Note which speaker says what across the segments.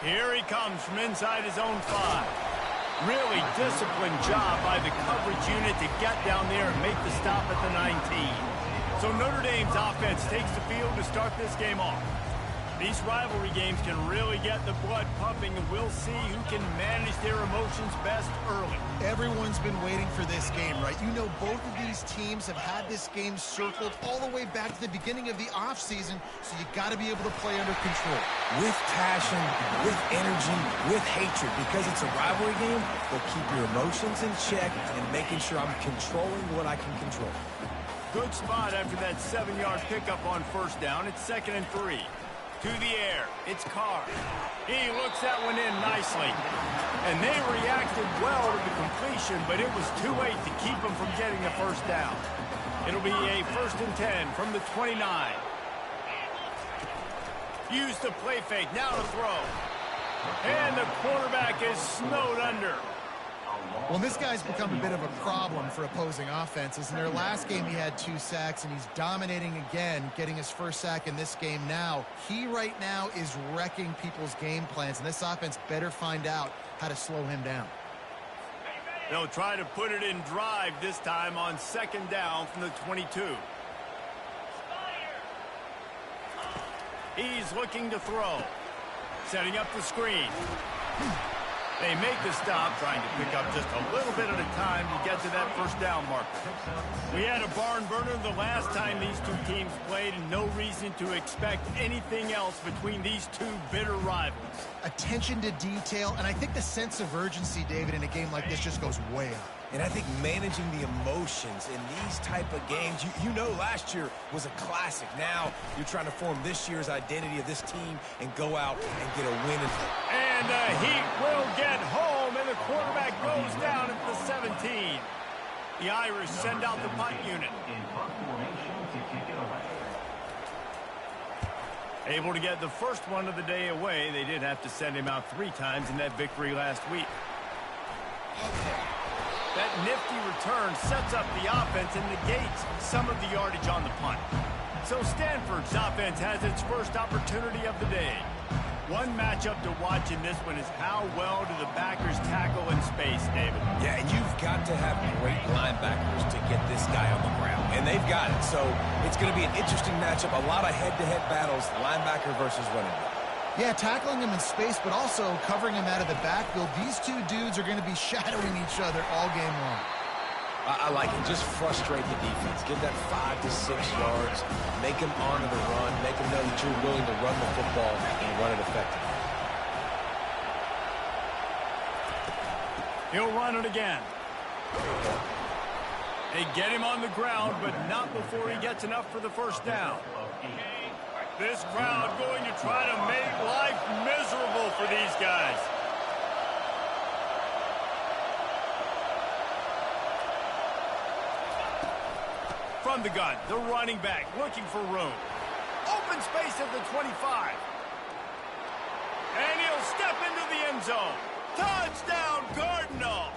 Speaker 1: Here he comes from inside his own 5. Really disciplined job by the coverage unit to get down there and make the stop at the 19. So Notre Dame's offense takes the field to start this game off. These rivalry games can really get the blood pumping, and we'll see who can manage their emotions best early.
Speaker 2: Everyone's been waiting for this game, right? You know, both of these teams have had this game circled all the way back to the beginning of the offseason, so you got to be able to play under control.
Speaker 3: With passion, with energy, with hatred, because it's a rivalry game, they'll keep your emotions in check and making sure I'm controlling what I can control.
Speaker 1: Good spot after that 7-yard pickup on first down. It's 2nd and 3. To the air, it's Carr. He looks that one in nicely. And they reacted well to the completion, but it was too late to keep them from getting the first down. It'll be a 1st and 10 from the 29. Use the play fake, now to throw. And the quarterback is snowed under.
Speaker 2: Well, this guy's become a bit of a problem for opposing offenses. In their last game, he had 2 sacks, and he's dominating again, getting his first sack in this game now. He right now is wrecking people's game plans, and this offense better find out how to slow him down.
Speaker 1: They'll try to put it in drive this time on 2nd down from the 22. He's looking to throw. Setting up the screen. They make the stop, trying to pick up just a little bit at a time to get to that first down marker. We had a barn burner the last time these two teams played, and no reason to expect anything else between these two bitter rivals.
Speaker 2: Attention to detail, and I think the sense of urgency, David, in a game like this just goes way up.
Speaker 3: And I think managing the emotions in these type of games, you know last year was a classic. Now you're trying to form this year's identity of this team and go out and get a win.
Speaker 1: And the Heat will get home, and the quarterback goes down at the 17. The Irish send out the punt unit. Able to get the first one of the day away. They did have to send him out 3 times in that victory last week. That nifty return sets up the offense and negates some of the yardage on the punt. So Stanford's offense has its first opportunity of the day. One matchup to watch in this one is how well do the backers tackle in space, David.
Speaker 3: Yeah, and you've got to have great linebackers to get this guy on the ground. And they've got it. So it's going to be an interesting matchup. A lot of head-to-head battles, linebacker versus running back.
Speaker 2: Yeah, tackling him in space, but also covering him out of the backfield. These two dudes are going to be shadowing each other all game long.
Speaker 3: I like it. Just frustrate the defense. Give that 5 to 6 yards. Make them honor the run. Make them know that you're willing to run the football and run it effectively.
Speaker 1: He'll run it again. They get him on the ground, but not before he gets enough for the first down. This crowd going to try to make life miserable for these guys. From the gun, the running back looking for room. Open space at the 25. And he'll step into the end zone. Touchdown, Cardinal!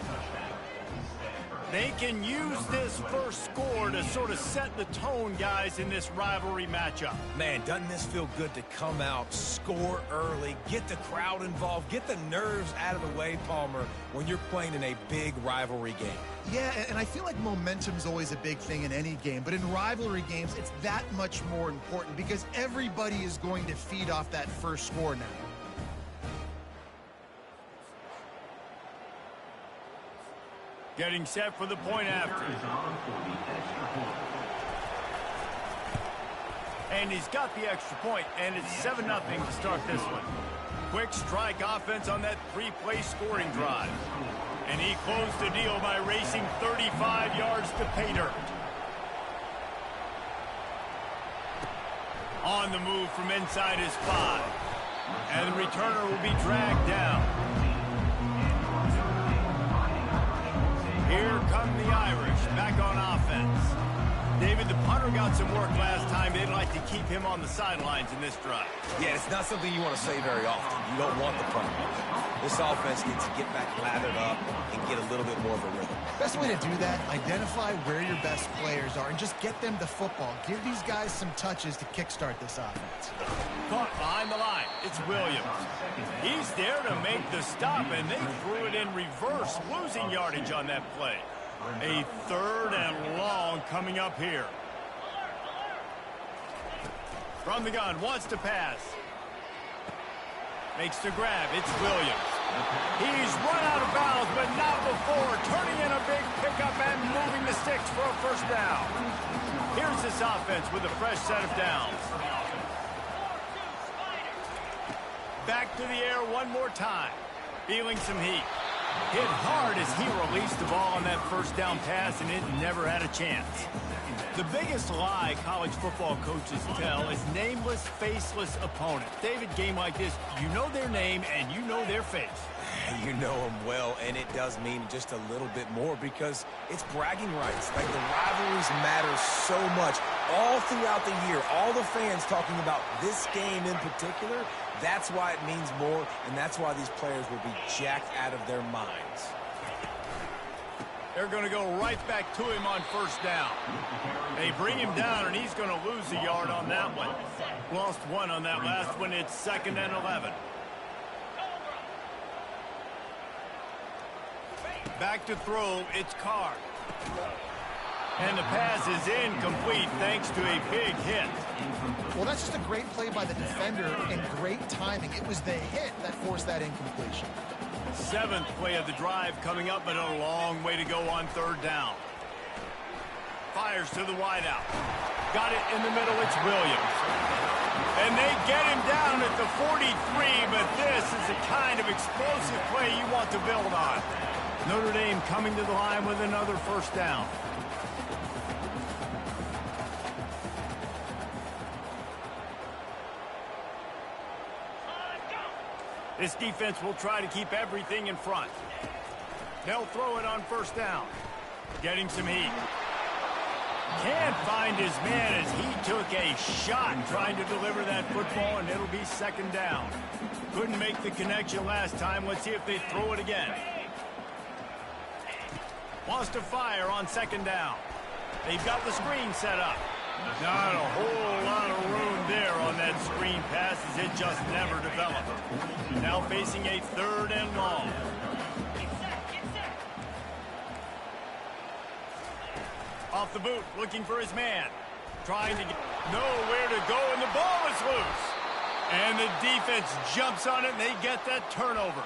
Speaker 1: They can use this first score to sort of set the tone, guys, in this rivalry matchup.
Speaker 3: Man, doesn't this feel good to come out, score early, get the crowd involved, get the nerves out of the way, Palmer, when you're playing in a big rivalry game?
Speaker 2: Yeah, and I feel like momentum's always a big thing in any game, but in rivalry games, it's that much more important because everybody is going to feed off that first score now.
Speaker 1: Getting set for the point after. And he's got the extra point, and it's 7-0 to start this one. Quick strike offense on that 3-play scoring drive. And he closed the deal by racing 35 yards to pay dirt. On the move from inside his 5. And the returner will be dragged down. Here come the Irish back on offense. David, the punter got some work last time. They'd like to keep him on the sidelines in this drive.
Speaker 3: Yeah, it's not something you want to say very often. You don't want the punter. This offense needs to get back lathered up and get a little bit more of a rhythm.
Speaker 2: Best way to do that, identify where your best players are and just get them the football. Give these guys some touches to kickstart this offense.
Speaker 1: Caught behind the line. It's Williams. He's there to make the stop, and they threw it in reverse, losing yardage on that play. A 3rd and long coming up here. From the gun, wants to pass. Makes the grab. It's Williams. He's run out of bounds, but not before. Turning in a big pickup and moving the sticks for a first down. Here's this offense with a fresh set of downs. Back to the air one more time. Feeling some heat. Hit hard as he released the ball on that first down pass, and it never had a chance. The biggest lie college football coaches tell is nameless, faceless opponents. David, game like this, you know their name and you know their face.
Speaker 3: You know them well, and it does mean just a little bit more because it's bragging rights. Like, the rivalries matter so much all throughout the year. All the fans talking about this game in particular, that's why it means more, and that's why these players will be jacked out of their minds.
Speaker 1: They're going to go right back to him on first down. They bring him down, and he's going to lose a yard on that one. Lost 1 on that last one. It's 2nd and 11. Back to throw. It's Carr. And the pass is incomplete thanks to a big hit.
Speaker 2: Well, that's just a great play by the defender and great timing. It was the hit that forced that incompletion.
Speaker 1: 7th play of the drive coming up, but a long way to go on 3rd down. Fires to the wideout. Got it in the middle. It's Williams. And they get him down at the 43, but this is the kind of explosive play you want to build on. Notre Dame coming to the line with another first down. This defense will try to keep everything in front. They'll throw it on first down. Getting some heat. Can't find his man as he took a shot trying to deliver that football, and it'll be 2nd down. Couldn't make the connection last time. Let's see if they throw it again. Wants to fire on 2nd down. They've got the screen set up. Not a whole lot of room there on that screen pass as it just never developed. Now facing a 3rd and long. Off the boot, looking for his man. Trying to get nowhere to go, and the ball is loose. And the defense jumps on it, and they get that turnover.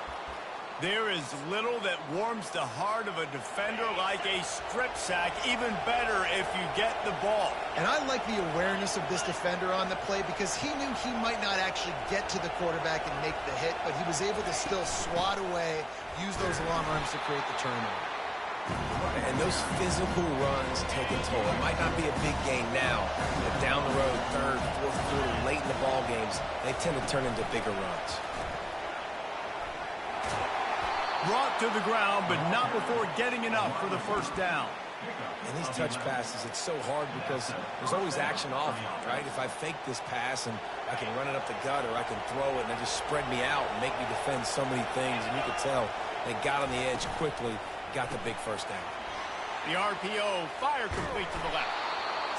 Speaker 1: There is little that warms the heart of a defender like a strip sack. Even better if you get the ball.
Speaker 2: And I like the awareness of this defender on the play because he knew he might not actually get to the quarterback and make the hit, but he was able to still swat away, use those long arms to create the turnover.
Speaker 3: And those physical runs take a toll. It might not be a big gain now, but down the road, 3rd, 4th quarter, late in the ball games, they tend to turn into bigger runs.
Speaker 1: Brought to the ground, but not before getting enough for the first down.
Speaker 3: And these touch passes, it's so hard because there's always action off you, right? If I fake this pass and I can run it up the gut or I can throw it and it just spread me out and make me defend so many things. And you could tell they got on the edge quickly, got the big first down.
Speaker 1: The RPO, fire complete to the left.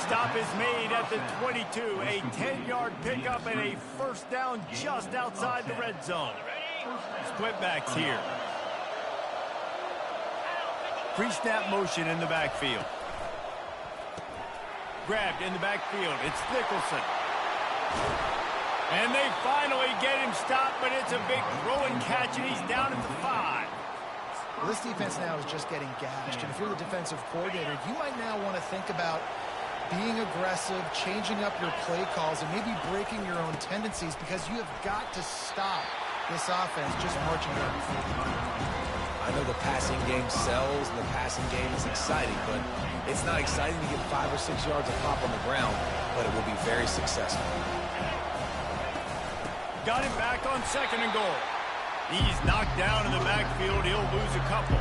Speaker 1: Stop is made at the 22. A 10-yard pickup and a first down just outside the red zone. Split backs here. Pre-snap motion in the backfield. Grabbed in the backfield. It's Nicholson. And they finally get him stopped, but it's a big throw and catch, and he's down at the 5.
Speaker 2: Well, this defense now is just getting gashed, and if you're the defensive coordinator, you might now want to think about being aggressive, changing up your play calls, and maybe breaking your own tendencies because you have got to stop this offense just marching down the field.
Speaker 3: I know the passing game sells and the passing game is exciting, but it's not exciting to get 5 or 6 yards of pop on the ground, but it will be very successful.
Speaker 1: Got him back on 2nd and goal. He's knocked down in the backfield. He'll lose a couple.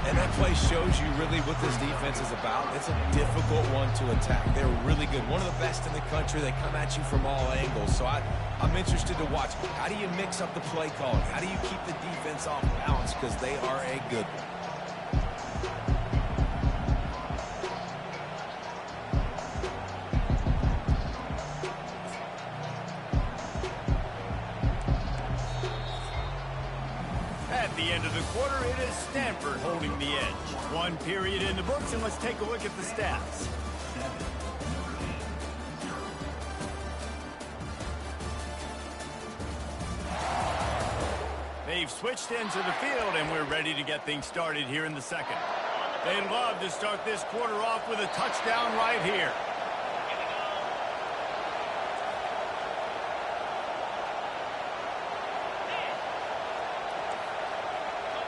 Speaker 3: And that play shows you really what this defense is about. It's a difficult one to attack. They're really good. One of the best in the country. They come at you from all angles. So I'm interested to watch. How do you mix up the play calling? How do you keep the defense off balance? Because they are a good one.
Speaker 1: At the end of the quarter, it is Stanford holding the edge. One period in the books, and let's take a look at the stats. They've switched into the field, and we're ready to get things started here in the second. They'd love to start this quarter off with a touchdown right here.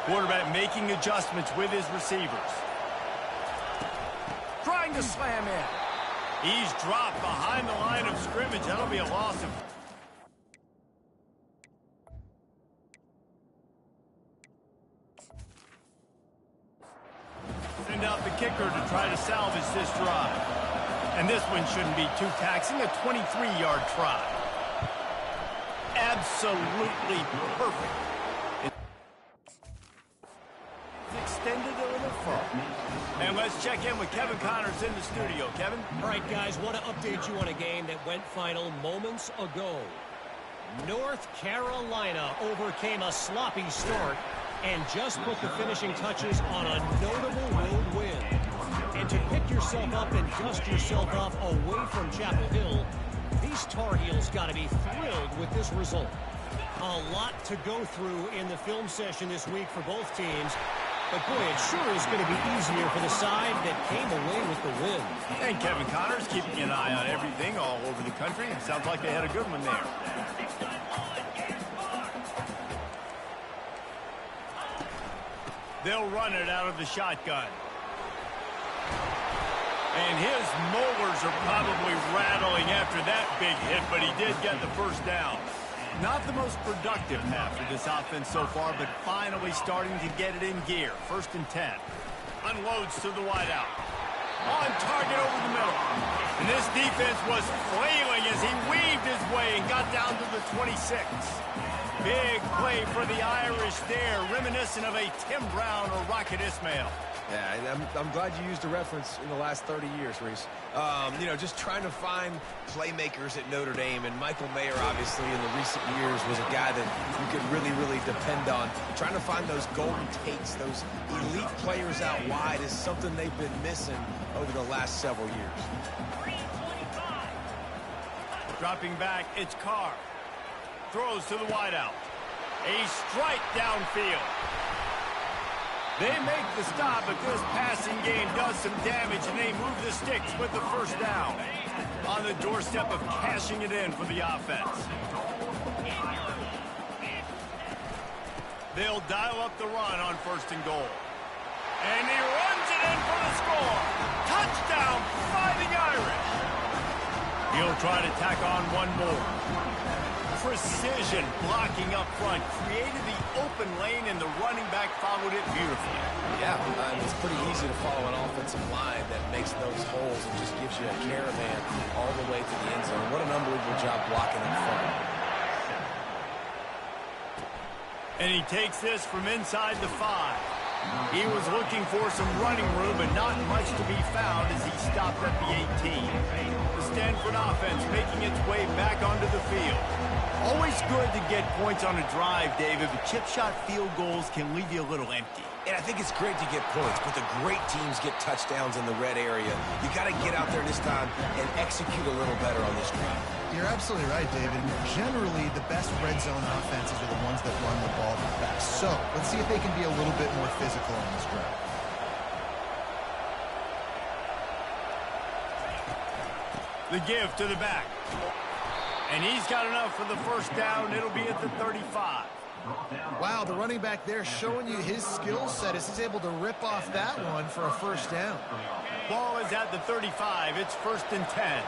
Speaker 1: Quarterback making adjustments with his receivers. Trying to slam in. He's dropped behind the line of scrimmage. That'll be a loss of... Send out the kicker to try to salvage this drive. And this one shouldn't be too taxing. A 23-yard try. Absolutely perfect. Extended a little far. And let's check in with Kevin Connors in the studio. Kevin?
Speaker 4: All right, guys, want to update you on a game that went final moments ago. North Carolina overcame a sloppy start and just put the finishing touches on a notable road win. And to pick yourself up and dust yourself off away from Chapel Hill, these Tar Heels got to be thrilled with this result. A lot to go through in the film session this week for both teams. But, boy, it sure is going to be easier for the side that came away with the win.
Speaker 1: And Kevin Connors keeping an eye on everything all over the country. It sounds like they had a good one there. They'll run it out of the shotgun. And his molars are probably rattling after that big hit, but he did get the first down. Not the most productive half of this offense so far, but finally starting to get it in gear. 1st and 10. Unloads to the wideout. On target over the middle. And this defense was flailing as he weaved his way and got down to the 26. Big play for the Irish there, reminiscent of a Tim Brown or Rocket Ismail.
Speaker 3: Yeah, I'm glad you used a reference in the last 30 years, Reese. You know, just trying to find playmakers at Notre Dame, and Michael Mayer, obviously, in the recent years, was a guy that you could really, really depend on. Trying to find those golden takes, those elite players out wide is something they've been missing over the last several years.
Speaker 1: Dropping back, it's Carr. Throws to the wideout. A strike downfield. They make the stop, but this passing game does some damage, and they move the sticks with the first down. On the doorstep of cashing it in for the offense. They'll dial up the run on 1st and goal. And he runs it in for the score. Touchdown, Fighting Irish. He'll try to tack on one more. Precision blocking up front created the open lane, and the running back followed it beautifully.
Speaker 3: Yeah, it's pretty easy to follow an offensive line that makes those holes and just gives you a caravan all the way to the end zone. What an unbelievable job blocking up front.
Speaker 1: And he takes this from inside the 5. He was looking for some running room, but not much to be found as he stopped at the 18. The Stanford offense making its way back onto the field. Always good to get points on a drive, David, but chip shot field goals can leave you a little empty.
Speaker 3: And I think it's great to get points, but the great teams get touchdowns in the red area. You got to get out there this time and execute a little better on this drive.
Speaker 2: You're absolutely right, David. Generally, the best red zone offenses are the ones that run the ball the best. So, let's see if they can be a little bit more physical on this drive.
Speaker 1: The give to the back. And he's got enough for the first down. It'll be at the 35.
Speaker 2: Wow, the running back there showing you his skill set as he's able to rip off that one for a first down.
Speaker 1: Ball is at the 35. It's 1st and 10.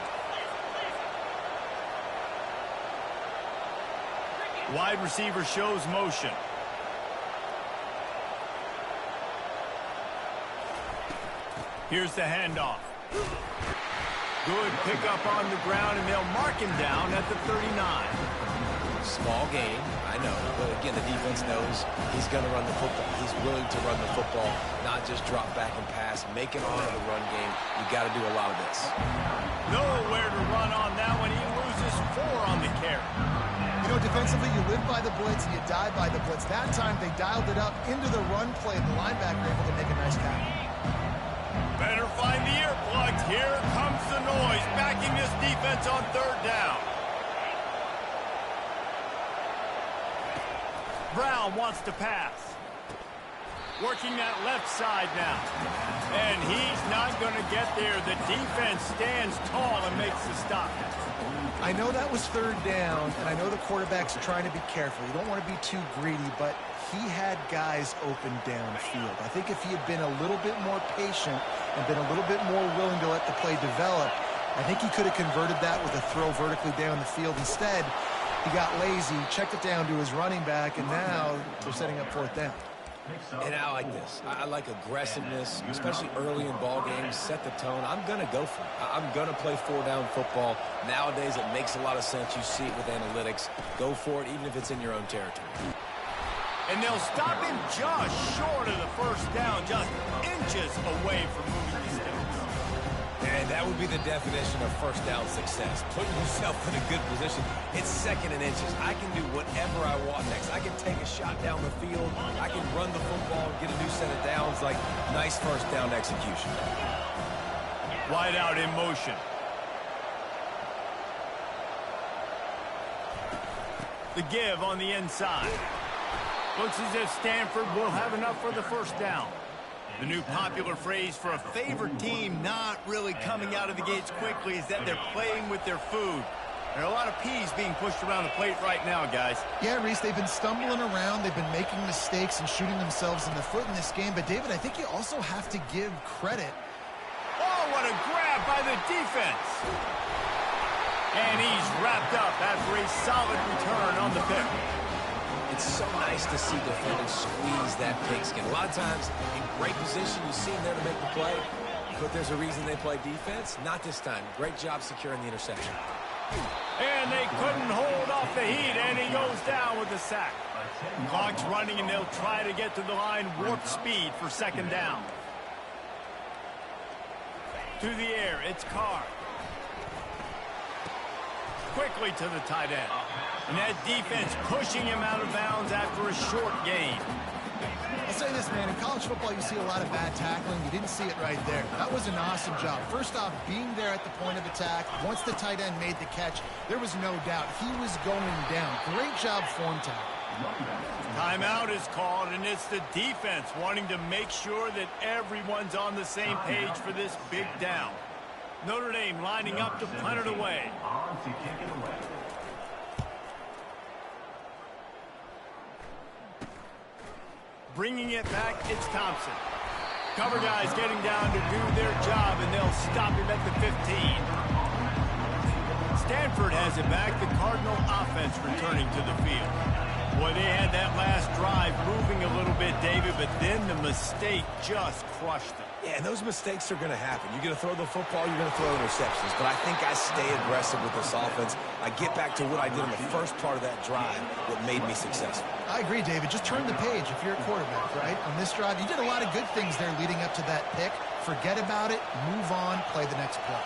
Speaker 1: Wide receiver shows motion. Here's the handoff. Good pickup on the ground, and they'll mark him down at the 39.
Speaker 3: Small game, I know, but again, the defense knows he's going to run the football. He's willing to run the football, not just drop back and pass, make it on the run game. You got to do a lot of this.
Speaker 1: Nowhere to run on that one. He loses 4 on the carry.
Speaker 2: You know, defensively, you live by the blitz and you die by the blitz. That time, they dialed it up into the run play, and the linebacker able to make a nice tackle.
Speaker 1: Better find the earplugs. Here comes the noise, backing this defense on 3rd down. Brown wants to pass. Working that left side now. And he's not going to get there. The defense stands tall and makes the stop.
Speaker 2: I know that was 3rd down, and I know the quarterback's trying to be careful. You don't want to be too greedy, but he had guys open downfield. I think if he had been a little bit more patient and been a little bit more willing to let the play develop, I think he could have converted that with a throw vertically down the field. Instead, he got lazy, checked it down to his running back, and now they're setting up 4th down.
Speaker 3: And I like this. I like aggressiveness, especially early in ball games. Set the tone. I'm going to go for it. I'm going to play 4-down football. Nowadays, it makes a lot of sense. You see it with analytics. Go for it, even if it's in your own territory.
Speaker 1: And they'll stop him just short of the 1st down, just inches away from moving the sticks.
Speaker 3: And that would be the definition of 1st down success. Putting yourself in a good position. It's 2nd and inches. I can do whatever I want next. I can take a shot down the field. I can run the football and get a new set of downs. Like, nice 1st down execution.
Speaker 1: Wide out in motion. The give on the inside. Looks as if Stanford will have enough for the 1st down. The new popular phrase for a favored team not really coming out of the gates quickly is that they're playing with their food. There are a lot of peas being pushed around the plate right now, guys.
Speaker 2: Yeah, Reese, they've been stumbling around. They've been making mistakes and shooting themselves in the foot in this game. But, David, I think you also have to give credit.
Speaker 1: Oh, what a grab by the defense. And he's wrapped up after a solid return on the pick.
Speaker 3: It's so nice to see defenders squeeze that pigskin. A lot of times, in great position, you see them there to make the play, but there's a reason they play defense. Not this time. Great job securing the interception.
Speaker 1: And they couldn't hold off the heat, and he goes down with the sack. Clock's running, and they'll try to get to the line warp speed for 2nd down. To the air, it's Carr. Quickly to the tight end. And that defense pushing him out of bounds after a short gain.
Speaker 2: I'll say this, man. In college football, you see a lot of bad tackling. You didn't see it right there. That was an awesome job. First off, being there at the point of attack. Once the tight end made the catch, there was no doubt he was going down. Great job form tackle.
Speaker 1: Timeout is called, and it's the defense wanting to make sure that everyone's on the same page for this big down. Notre Dame lining up to punt it away. Bringing it back, it's Thompson. Cover guys getting down to do their job, and they'll stop him at the 15. Stanford has it back. The Cardinal offense returning to the field. Boy, they had that last drive moving a little bit, David, but then the mistake just crushed them.
Speaker 3: Yeah, and those mistakes are going to happen. You're going to throw the football, you're going to throw interceptions. But I think I stay aggressive with this offense. I get back to what I did in the first part of that drive, what made me successful.
Speaker 2: I agree, David. Just turn the page if you're a quarterback, right? On this drive, you did a lot of good things there leading up to that pick. Forget about it, move on, play the next play.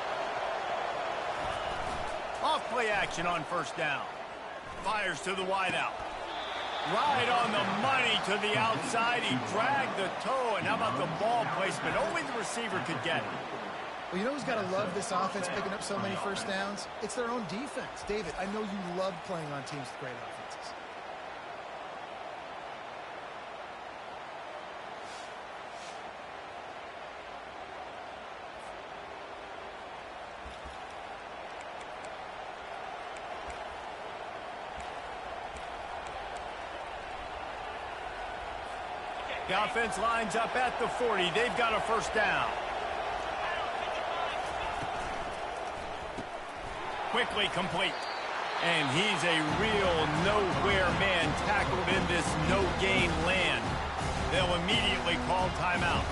Speaker 1: Off play action on 1st down. Fires to the wideout. Right on the money to the outside. He dragged the toe, and how about the ball placement? Only the receiver could get it.
Speaker 2: Well, you know who's got to love this offense picking up so many 1st downs? It's their own defense. David, I know you love playing on teams with great offenses.
Speaker 1: The offense lines up at the 40. They've got a 1st down. Quickly complete. And he's a real nowhere man tackled in this no-gain land. They'll immediately call timeout.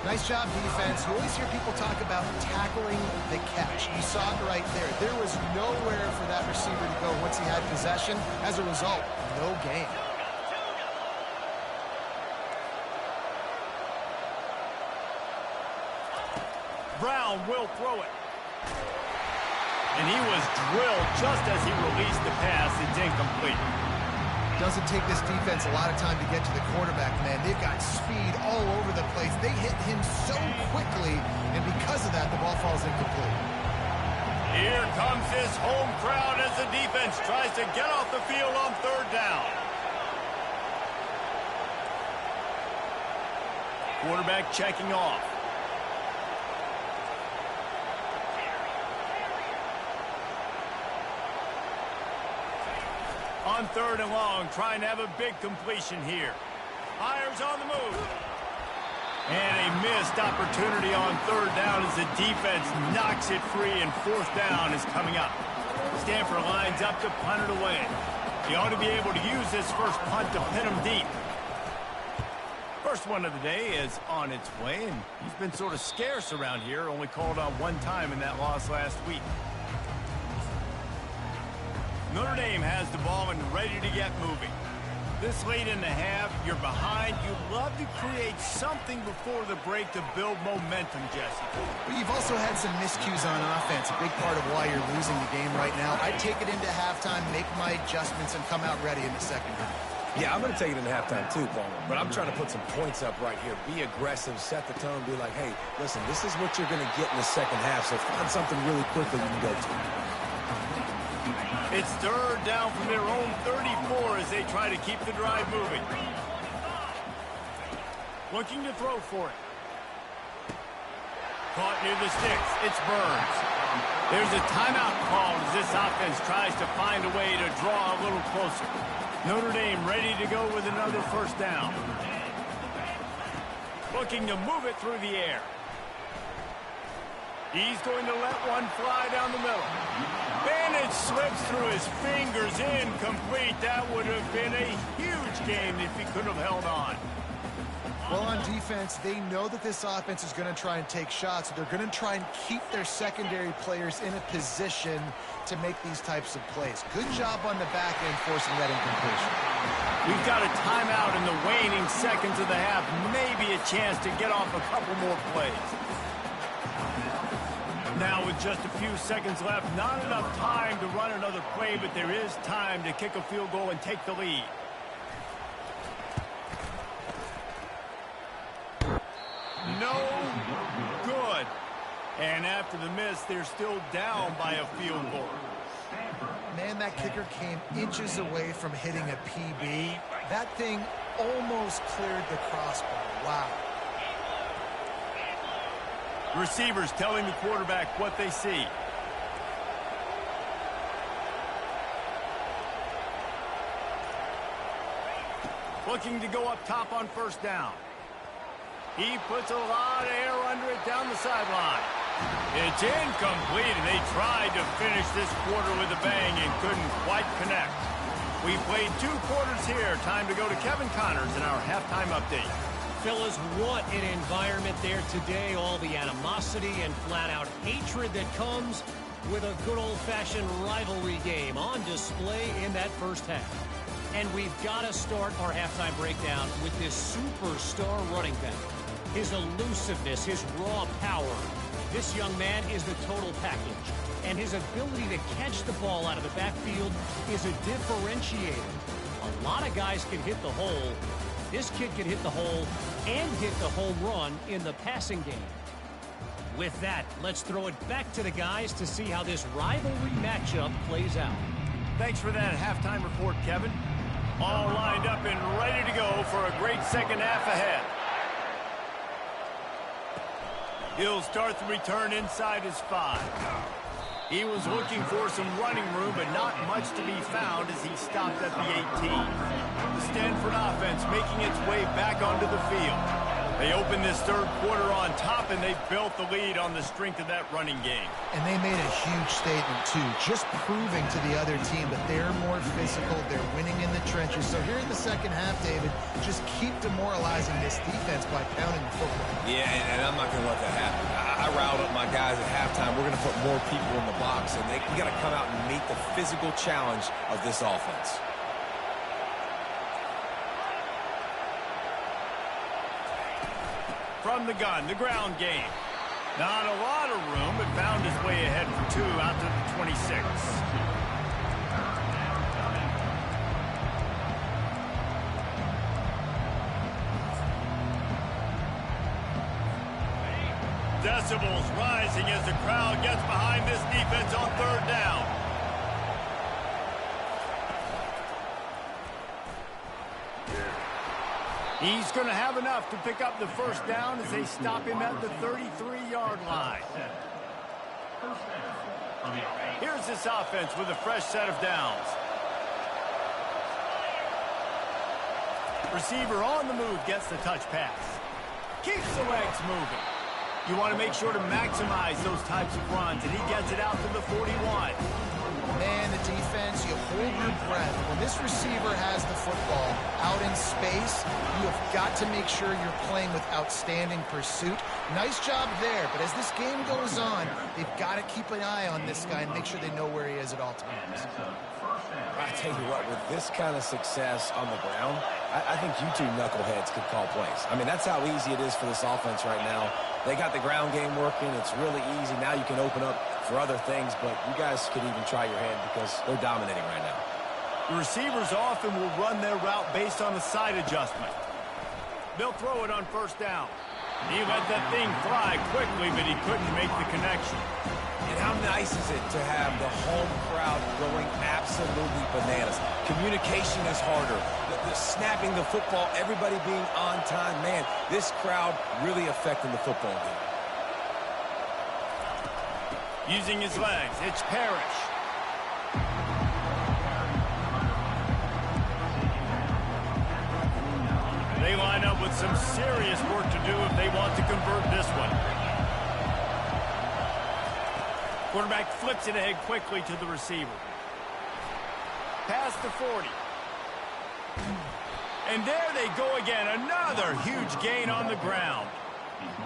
Speaker 2: Nice job, defense. You always hear people talk about tackling the catch. You saw it right there. There was nowhere for that receiver to go once he had possession. As a result, no gain.
Speaker 1: Brown will throw it. And he was drilled just as he released the pass. It's incomplete.
Speaker 2: Doesn't take this defense a lot of time to get to the quarterback, man. They've got speed all over the place. They hit him so quickly, and because of that, the ball falls incomplete.
Speaker 1: Here comes his home crowd as the defense tries to get off the field on third down. Quarterback checking off. On third and long, trying to have a big completion here. Fires on the move. And a missed opportunity on third down as the defense knocks it free, and fourth down is coming up. Stanford lines up to punt it away. He ought to be able to use this first punt to pin him deep. First one of the day is on its way, and he's been sort of scarce around here, only called on one time in that loss last week. Notre Dame has the ball and ready to get moving. This late in the half, you're behind. You love to create something before the break to build momentum, Jesse.
Speaker 2: But you've also had some miscues on offense, a big part of why you're losing the game right now. I'd take it into halftime, make my adjustments, and come out ready in the second half.
Speaker 3: Yeah, I'm going to take it into halftime too, Palmer. But I'm trying to put some points up right here. Be aggressive, set the tone, be like, hey, listen, this is what you're going to get in the second half, so find something really quickly you can go to.
Speaker 1: It's third down from their own 34 as they try to keep the drive moving. Looking to throw for it. Caught near the sticks. It's Burns. There's a timeout called as this offense tries to find a way to draw a little closer. Notre Dame ready to go with another first down. Looking to move it through the air. He's going to let one fly down the middle. And it slips through his fingers, incomplete. That would have been a huge game if he could have held on.
Speaker 2: Well, on defense, they know that this offense is going to try and take shots. So they're going to try and keep their secondary players in a position to make these types of plays. Good job on the back end forcing that incompletion.
Speaker 1: We've got a timeout in the waning seconds of the half. Maybe a chance to get off a couple more plays. Now with just a few seconds left, not enough time to run another play, but there is time to kick a field goal and take the lead. No good. And after the miss, they're still down by a field goal.
Speaker 2: Man, that kicker came inches away from hitting a PB. That thing almost cleared the crossbar. Wow.
Speaker 1: Receivers telling the quarterback what they see. Looking to go up top on first down. He puts a lot of air under it down the sideline. It's incomplete, and they tried to finish this quarter with a bang and couldn't quite connect. We played 2 quarters here. Time to go to Kevin Connors in our halftime update.
Speaker 4: Fellas, what an environment there today. All the animosity and flat-out hatred that comes with a good old-fashioned rivalry game on display in that first half. And we've got to start our halftime breakdown with this superstar running back. His elusiveness, his raw power. This young man is the total package. And his ability to catch the ball out of the backfield is a differentiator. A lot of guys can hit the hole. This kid can hit the hole and hit the home run in the passing game. With that, let's throw it back to the guys to see how this rivalry matchup plays out.
Speaker 1: Thanks for that halftime report, Kevin. All lined up and ready to go for a great second half ahead. He'll start the return inside his 5. He was looking for some running room, but not much to be found as he stopped at the 18. The Stanford offense making its way back onto the field. They opened this third quarter on top, and they built the lead on the strength of that running game.
Speaker 2: And they made a huge statement, too, just proving to the other team that they're more physical, they're winning in the trenches. So here in the second half, David, just keep demoralizing this defense by pounding the football.
Speaker 3: Yeah, and I'm not going to let that happen. I riled up my guys at halftime. We're going to put more people in the box, and we got to come out and meet the physical challenge of this offense.
Speaker 1: From the gun, the ground game. Not a lot of room, but found his way ahead for 2 out to the 26. Decibels rising as the crowd gets behind this defense on third down. He's going to have enough to pick up the first down as they stop him at the 33-yard line. Here's this offense with a fresh set of downs. Receiver on the move gets the touch pass. Keeps the legs moving. You want to make sure to maximize those types of runs, and he gets it out to the 41.
Speaker 2: Man, the defense, you hold your breath. When this receiver has the football out in space, you have got to make sure you're playing with outstanding pursuit. Nice job there, but as this game goes on, they've got to keep an eye on this guy and make sure they know where he is at all times.
Speaker 3: I tell you what, with this kind of success on the ground, I think you two knuckleheads could call plays. I mean, that's how easy it is for this offense right now. They got the ground game working. It's really easy. Now you can open up for other things, but you guys could even try your hand because they're dominating right now.
Speaker 1: The receivers often will run their route based on a side adjustment. They'll throw it on first down. He let that thing fly quickly, but he couldn't make the connection.
Speaker 3: And how nice is it to have the home crowd going absolutely bananas? Communication is harder. The snapping the football, everybody being on time. Man, this crowd really affecting the football game.
Speaker 1: Using his legs, it's Parrish. They line up with some serious work to do if they want to convert this one. Quarterback flips it ahead quickly to the receiver. Past the 40. And there they go again. Another huge gain on the ground.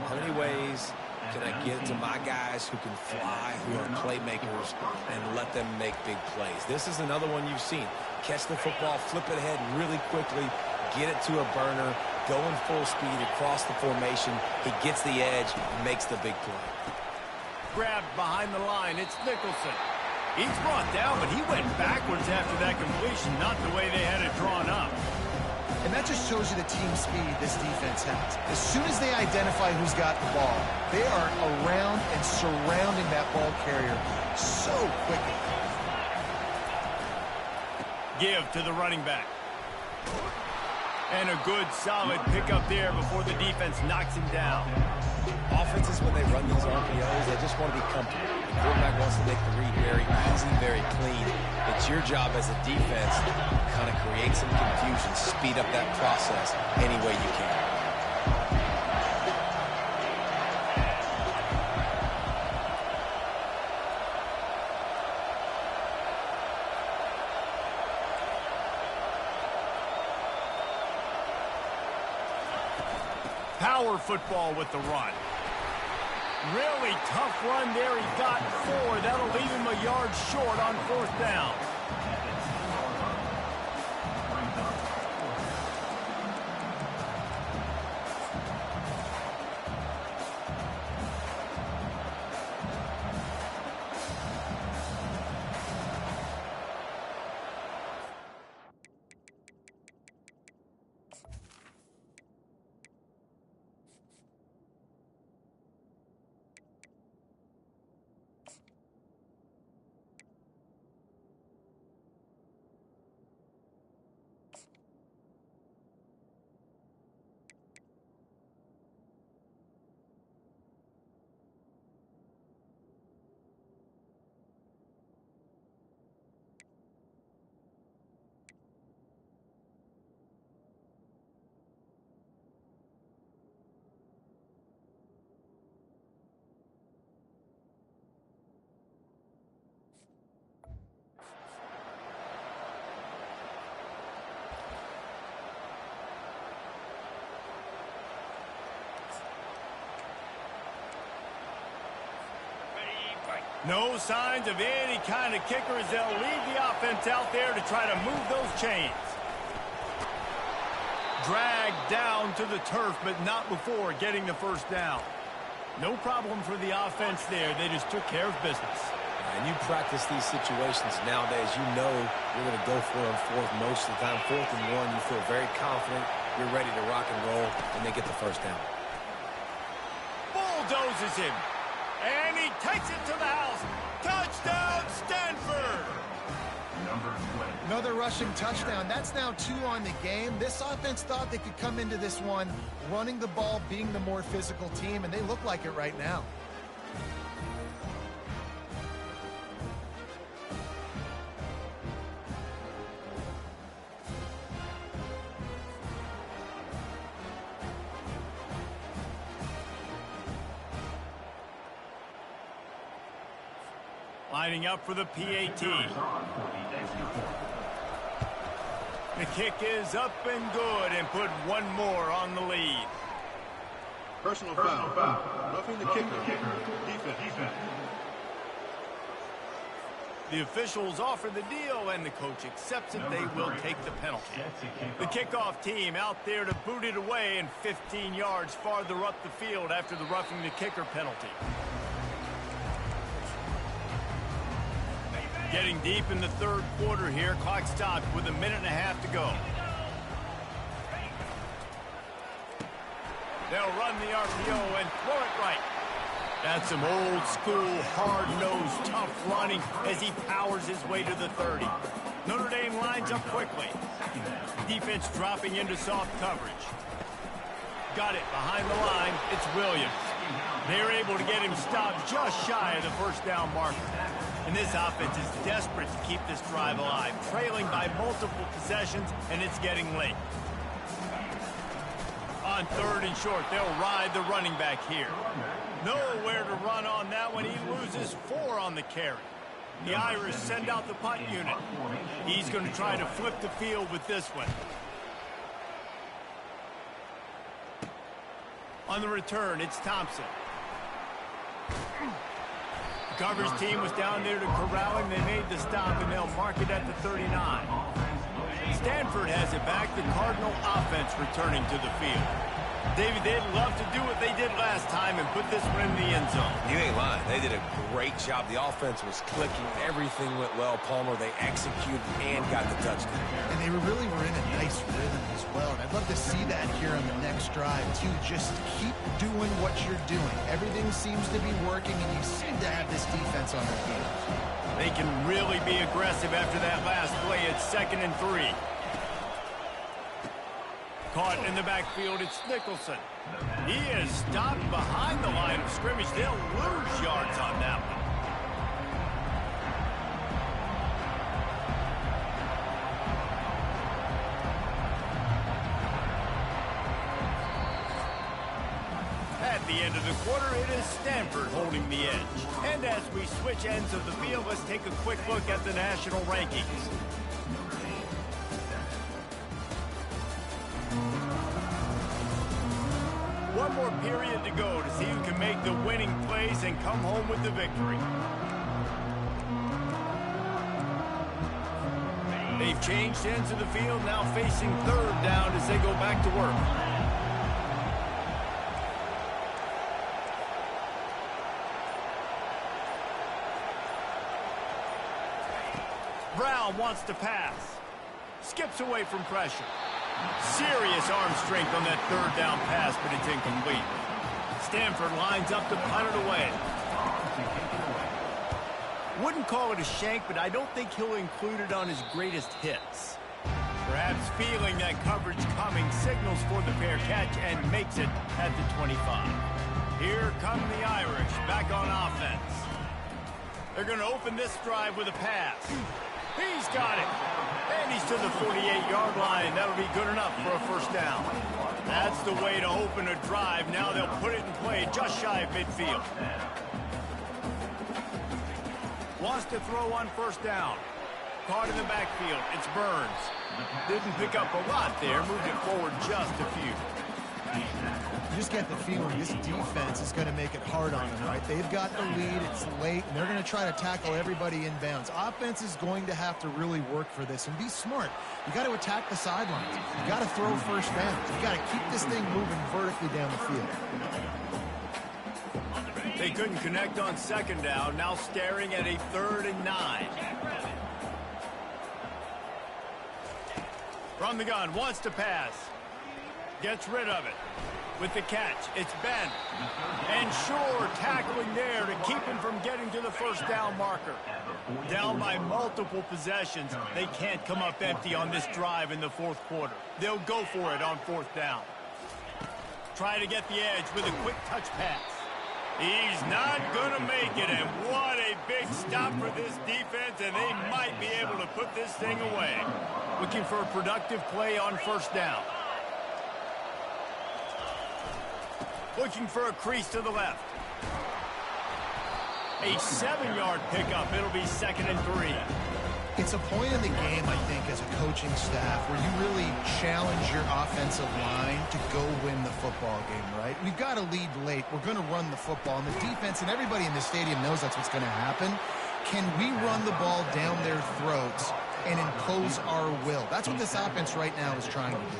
Speaker 3: How many ways can I get to my guys who can fly, who are playmakers, and let them make big plays? This is another one you've seen. Catch the football, flip it ahead really quickly, get it to a burner, going full speed across the formation. He gets the edge, makes the big play.
Speaker 1: Grabbed behind the line, it's Nicholson. He's brought down, but he went backwards after that completion, not the way they had it drawn up.
Speaker 2: And that just shows you the team speed this defense has. As soon as they identify who's got the ball, they are around and surrounding that ball carrier so quickly.
Speaker 1: Give to the running back. And a good, solid pickup there before the defense knocks him down.
Speaker 3: Offenses, when they run these RPOs, they just want to be comfortable. The quarterback wants to make the read very easy, very clean. It's your job as a defense to kind of create some confusion, speed up that process any way you can.
Speaker 1: Power football with the run. Really tough run there. He got 4. That'll leave him a yard short on fourth down. No signs of any kind of kicker as they'll leave the offense out there to try to move those chains. Dragged down to the turf, but not before getting the first down. No problem for the offense there. They just took care of business.
Speaker 3: And you practice these situations nowadays, you know you're going to go for it on fourth most of the time. 4th and 1, you feel very confident. You're ready to rock and roll, and they get the first down.
Speaker 1: Bulldozes him. And he takes it to the house. Touchdown, Stanford!
Speaker 2: Another rushing touchdown. That's now 2 on the game. This offense thought they could come into this one running the ball, being the more physical team, and they look like it right now.
Speaker 1: Lining up for the PAT. The kick is up and good, and put one more on the lead.
Speaker 5: Personal foul. Roughing the kicker. Defense.
Speaker 1: The officials offer the deal, and the coach accepts it. They will take the penalty. The kickoff team out there to boot it away, and 15 yards farther up the field after the roughing the kicker penalty. Getting deep in the third quarter here. Clock stopped with 1.5 minutes to go. They'll run the RPO and throw it right. That's some old school, hard-nosed, tough running as he powers his way to the 30. Notre Dame lines up quickly. Defense dropping into soft coverage. Got it behind the line. It's Williams. They're able to get him stopped just shy of the first down marker. And this offense is desperate to keep this drive alive, trailing by multiple possessions, and it's getting late. On 3rd and short, they'll ride the running back here. Nowhere to run on that one. He loses 4 on the carry. The Irish send out the punt unit. He's going to try to flip the field with this one. On the return, it's Thompson. The coverage team was down there to corral him. They made the stop, and they'll mark it at the 39. Stanford has it back. The Cardinal offense returning to the field. David, they'd love to do what they did last time and put this one in the end zone.
Speaker 3: You ain't lying. They did a great job. The offense was clicking. Everything went well. Palmer, they executed and got the touchdown.
Speaker 2: And they really were in a nice rhythm as well. And I'd love to see that here on the next drive, too. Just keep doing what you're doing. Everything seems to be working, and you seem to have this defense on their heels.
Speaker 1: They can really be aggressive after that last play. It's 2nd and 3. Caught in the backfield, it's Nicholson. He is stopped behind the line of scrimmage. They'll lose yards on that one. At the end of the quarter, it is Stanford holding the edge. And as we switch ends of the field, let's take a quick look at the national rankings. One more period to go to see who can make the winning plays and come home with the victory. They've changed ends of the field, now facing 3rd down as they go back to work. Brown wants to pass. Skips away from pressure. Serious arm strength on that 3rd down pass, but it's incomplete. Stanford lines up to punt it away. Wouldn't call it a shank, but I don't think he'll include it on his greatest hits. Perhaps feeling that coverage coming, signals for the fair catch and makes it at the 25. Here come the Irish back on offense. They're going to open this drive with a pass. He's got it. And he's to the 48-yard line. That'll be good enough for a first down. That's the way to open a drive. Now they'll put it in play just shy of midfield. Wants to throw on first down. Caught in the backfield. It's Burns. Didn't pick up a lot there. Moved it forward just a few.
Speaker 2: You just get the feeling this defense is going to make it hard on them, right? They've got the lead, it's late, and they're going to try to tackle everybody inbounds. Offense is going to have to really work for this and be smart. You got to attack the sidelines. You got to throw first down. You got to keep this thing moving vertically down the field.
Speaker 1: They couldn't connect on second down, now staring at a 3rd and 9. From the gun, wants to pass. Gets rid of it. With the catch, it's Ben. And sure, tackling there to keep him from getting to the first down marker. Down by multiple possessions, they can't come up empty on this drive in the 4th quarter. They'll go for it on 4th down. Try to get the edge with a quick touch pass. He's not going to make it, and what a big stop for this defense, and they might be able to put this thing away. Looking for a productive play on 1st down. Looking for a crease to the left. A 7-yard pickup. It'll be 2nd and 3.
Speaker 2: It's a point in the game, I think, as a coaching staff where you really challenge your offensive line to go win the football game, right? We've got to lead late. We're going to run the football, and the defense and everybody in the stadium knows that's what's going to happen. Can we run the ball down their throats and impose our will? That's what this offense right now is trying to do.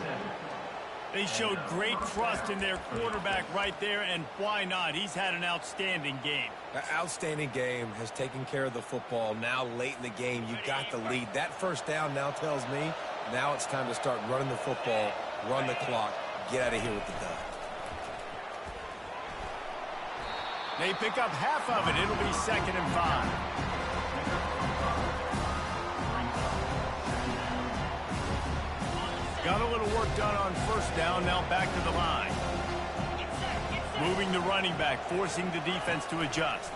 Speaker 1: They showed great trust in their quarterback right there, and why not? He's had an outstanding game.
Speaker 3: An outstanding game, has taken care of the football. Now late in the game, you got the lead. That first down now tells me now it's time to start running the football, run the clock, get out of here with the dub.
Speaker 1: They pick up half of it. It'll be 2nd and 5. Got a little work done on 1st down, now back to the line. Moving the running back, forcing the defense to adjust.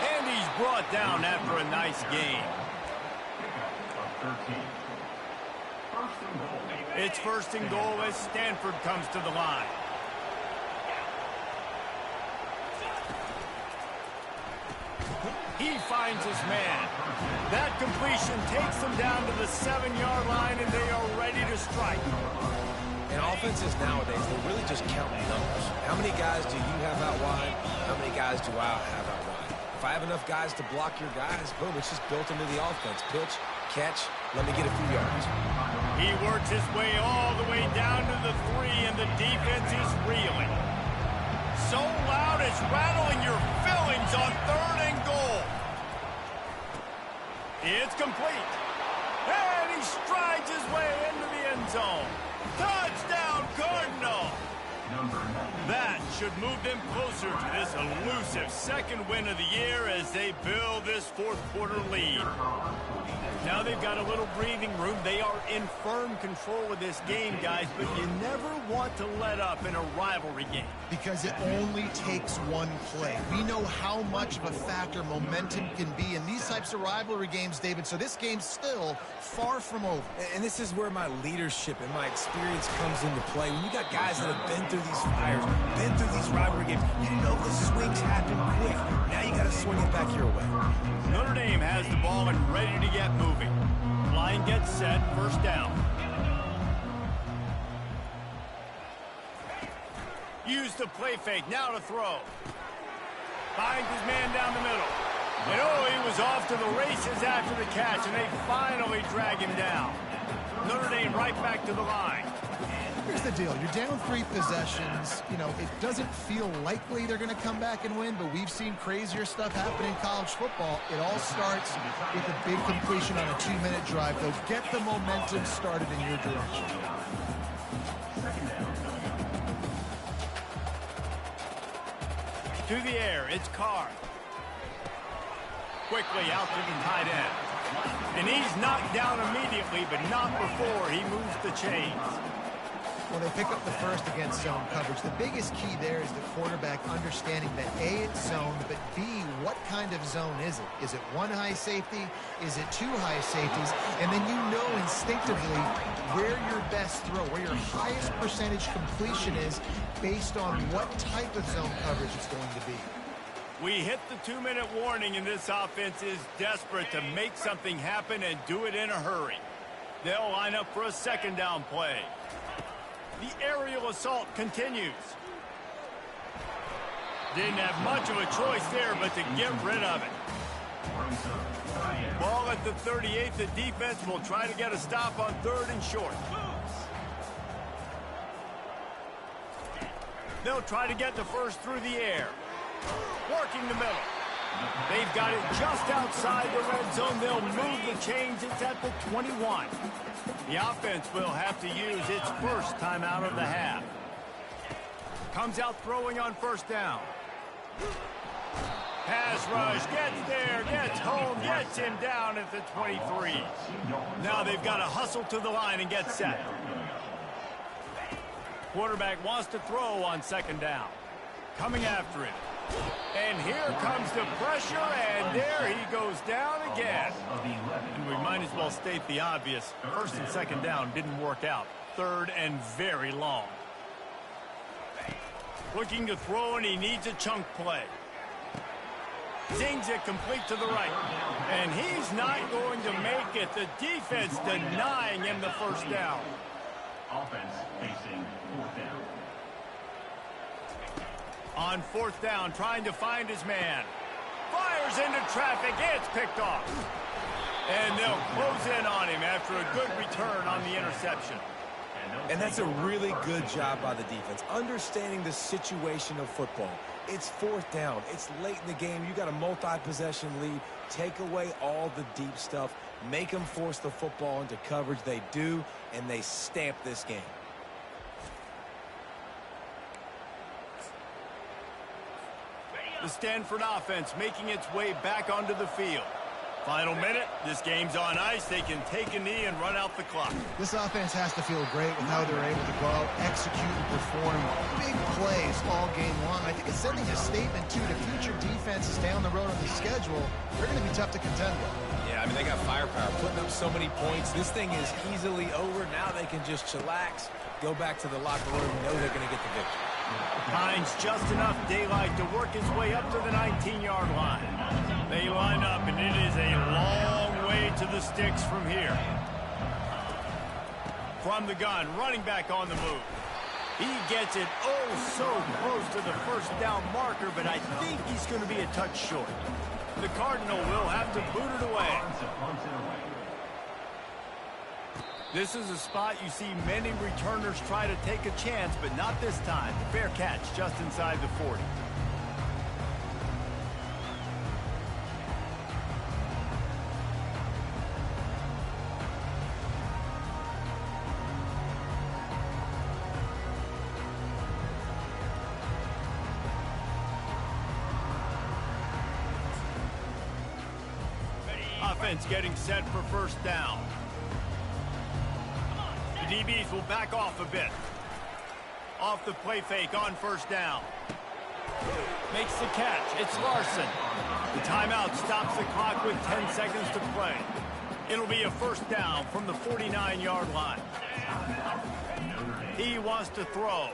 Speaker 1: And he's brought down after a nice gain. It's 1st and goal as Stanford comes to the line. He finds his man. That completion takes them down to the 7-yard line, and they are ready to strike.
Speaker 3: And offenses nowadays, they're really just counting numbers. How many guys do you have out wide? How many guys do I have out wide? If I have enough guys to block your guys, boom, it's just built into the offense. Pitch, catch, let me get a few yards.
Speaker 1: He works his way all the way down to the 3, and the defense is reeling. So loud it's rattling your fillings on 3rd and goal. It's complete. And he strides his way into the end zone. Touchdown, Cardinal. That should move them closer to this elusive 2nd win of the year as they build this 4th quarter lead. Now they've got a little breathing room. They are in firm control of this game, guys, but you never want to let up in a rivalry game.
Speaker 2: Because it only takes one play. We know how much of a factor momentum can be in these types of rivalry games, David, so this game's still far from over.
Speaker 3: And this is where my leadership and my experience comes into play. When you got guys that have been through these fires, been through these rivalry games, you know the swings happen quick. Now you got to swing it back your way.
Speaker 1: Notre Dame has the ball and ready to get moving. Line gets set, 1st down. Use the play fake, now to throw. Finds his man down the middle. And oh, he was off to the races after the catch, and they finally drag him down. Notre Dame right back to the line.
Speaker 2: Here's the deal. You're down 3 possessions. You know, it doesn't feel likely they're going to come back and win, but we've seen crazier stuff happen in college football. It all starts with a big completion on a 2-minute drive, though. Get the momentum started in your direction.
Speaker 1: To the air, it's Carr. Quickly out to the tight end. And he's knocked down immediately, but not before he moves the chains.
Speaker 2: Well, they pick up the 1st against zone coverage. The biggest key there is the quarterback understanding that A, it's zoned, but B, what kind of zone is it? Is it 1 high safety? Is it 2 high safeties? And then you know instinctively where your best throw, where your highest percentage completion is based on what type of zone coverage it's going to be.
Speaker 1: We hit the 2-minute warning, and this offense is desperate to make something happen and do it in a hurry. They'll line up for a second down play. The aerial assault continues. Didn't have much of a choice there but to get rid of it. Ball at the 38. The defense will try to get a stop on 3rd and short. They'll try to get the first through the air. Working the middle. They've got it just outside the red zone. They'll move the chains. It's at the 21. The offense will have to use its first timeout of the half. Comes out throwing on 1st down. Pass rush, gets there, gets home, gets him down at the 23. Now they've got to hustle to the line and get set. Quarterback wants to throw on 2nd down. Coming after him. And here comes the pressure, and there he goes down again. And we might as well state the obvious. 1st and 2nd down didn't work out. 3rd and very long. Looking to throw, and he needs a chunk play. Zings it complete to the right. And he's not going to make it. The defense denying him the 1st down.
Speaker 6: Offense facing 4th down.
Speaker 1: On 4th down, trying to find his man. Fires into traffic. It's picked off. And they'll close in on him after a good return on the interception.
Speaker 3: And that's a really good job by the defense, understanding the situation of football. It's 4th down. It's late in the game. You got a multi-possession lead. Take away all the deep stuff. Make them force the football into coverage. They do, and they stamp this game.
Speaker 1: The Stanford offense making its way back onto the field. Final minute. This game's on ice. They can take a knee and run out the clock.
Speaker 2: This offense has to feel great with how they're able to go out, execute, and perform big plays all game long. I think it's sending a statement, too, to future defenses down the road on the schedule. They're going to be tough to contend with.
Speaker 3: Yeah, I mean, they got firepower, putting up so many points. This thing is easily over. Now they can just chillax, go back to the locker room, know they're going to get the victory.
Speaker 1: Finds just enough daylight to work his way up to the 19-yard line. They line up, and it is a long way to the sticks from here. From the gun, running back on the move. He gets it so close to the 1st down marker, but I think he's going to be a touch short. The Cardinal will have to boot it away. This is a spot you see many returners try to take a chance, but not this time. The fair catch just inside the 40. Offense getting set for 1st down. The DBs will back off a bit. Off the play fake on 1st down. Makes the catch. It's Larson. The timeout stops the clock with 10 seconds to play. It'll be a 1st down from the 49-yard line. He wants to throw.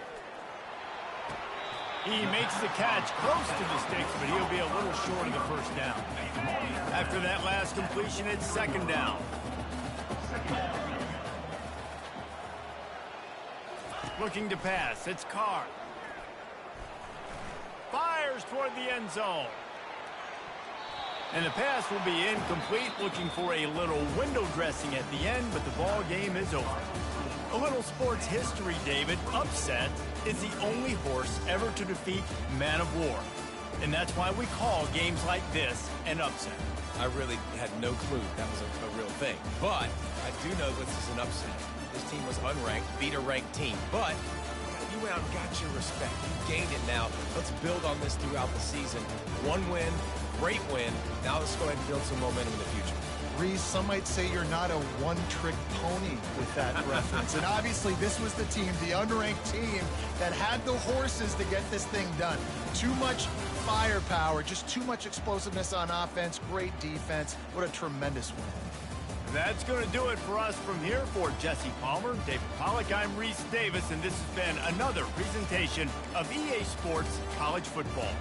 Speaker 1: He makes the catch close to the sticks, but he'll be a little short of the 1st down. After that last completion, it's 2nd down. Looking to pass. It's Carr. Fires toward the end zone. And the pass will be incomplete. Looking for a little window dressing at the end, but the ball game is over. A little sports history, David. Upset is the only horse ever to defeat Man of War. And that's why we call games like this an upset.
Speaker 3: I really had no clue that was a real thing. But I do know this is an upset. This team was unranked, beat a ranked team. But you went out and got your respect. You gained it now. Let's build on this throughout the season. One win, great win. Now let's go ahead and build some momentum in the future.
Speaker 2: Reese, some might say you're not a one-trick pony with that reference. And obviously, this was the team, the unranked team, that had the horses to get this thing done. Too much firepower, just too much explosiveness on offense, great defense. What a tremendous win.
Speaker 1: That's going to do it for us from here. For Jesse Palmer, David Pollack, I'm Reese Davis, and this has been another presentation of EA Sports College Football.